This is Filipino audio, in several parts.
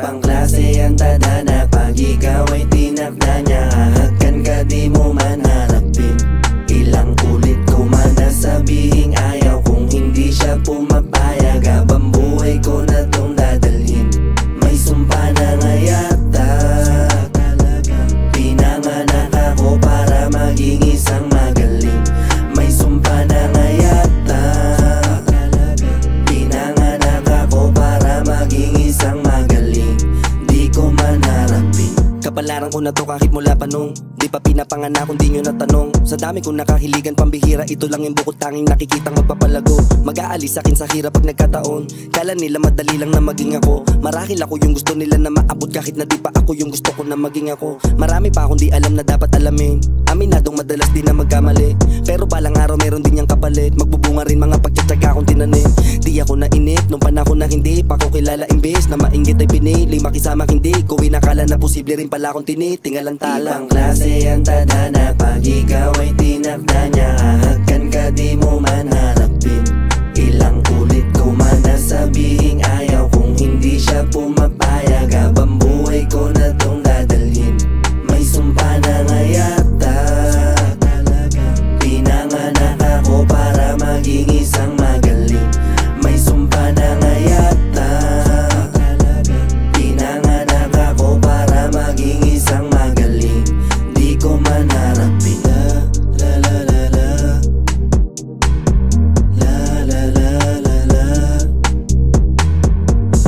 Ibang klase ang tadhana pag ikaw ay tinakda niya. Hahagkan ka di mo man harapin. Ilang ulit ko man nasabihing ayaw kung hindi siya pumapayag. Habang buhay ko na tong dadalhin, may sumpa na nga yata. Pinanganak ako para maging isang magaling. May sumpa na nga yata. Pinanganak ako para maging isang magaling. Di ko man harapin. Kapalaran ko na to kahit mula pa nung di pa pinapanganak kung di nyo natanong. Sa dami kong nakahiligan pambihira, ito lang yung bukod tanging nakikitang magpapalago. Mag-aalis akin sa hirap pag nagkataon. Kala nila madali lang na maging ako. Marahil ako yung gusto nila na maabot kahit na di pa ako yung gusto ko na maging ako. Marami pa akong di alam na dapat alamin. Aminadong madalas din na magkamali, pero balang araw meron din yung kapalit. Magbubunga rin mga pagtsatsaga kong tinanim. Di ako nainip nung panahon na hindi pa ko kilala. Imbes na mainggit ay pinili makisama hindi ko inakala na posible rin pala akong tinitingalan tala. Ibang klase ang tadhana pag ikaw ay tinakda niya. Hahagkan ka di mo man harapin. Ilang ulit ko man nasabihing ayaw kung hindi siya pumapayag. Habang buhay ko na tong dadalhin, may sumpa na nga yata. Pinanganak ako para maging isang magaling. May sumpa na nga yata. Pinanganak ako para maging isang magaling. Di ko man harapin. La la la la la la la la la la la la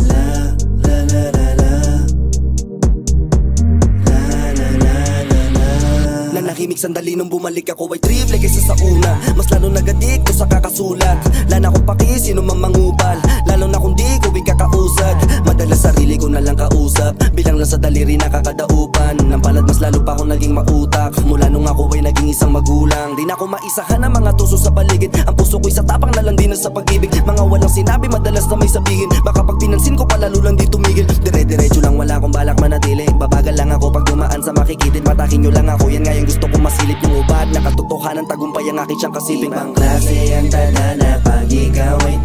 la la la la la la. Nanahimik sandali nung bumalik ako ay triple kaysa sa una. Mas lalo nag-addict ko sa kakasulat. Lana ko paki sino mang mangupal, lalo na kung di ko ikakausad. Madalas sarili ko na lang kausap, bilang lang sa daliri nakakadaupan. Nang palad mas lalo pa ako naging mautak. Mula nung ako ay naging isang magulang, di na ako maisahan ng mga tuso sa paligid. Ang puso ko'y sa tapang na lang din na sa pag-ibig. Mga walang sinabi madalas na may sabihin. Baka pag pinansin ko palalo lang di tumigil. Dire-diretso lang wala akong balak manatili. Babagal lang ako pag dumaan sa makikitid. Matakin nyo lang ako, yan nga yung gusto kong masilip. Yung ubad na katotohanan tagumpay ang aking siyang kasiping. Ibang klase ang tadhana pag ikaw ay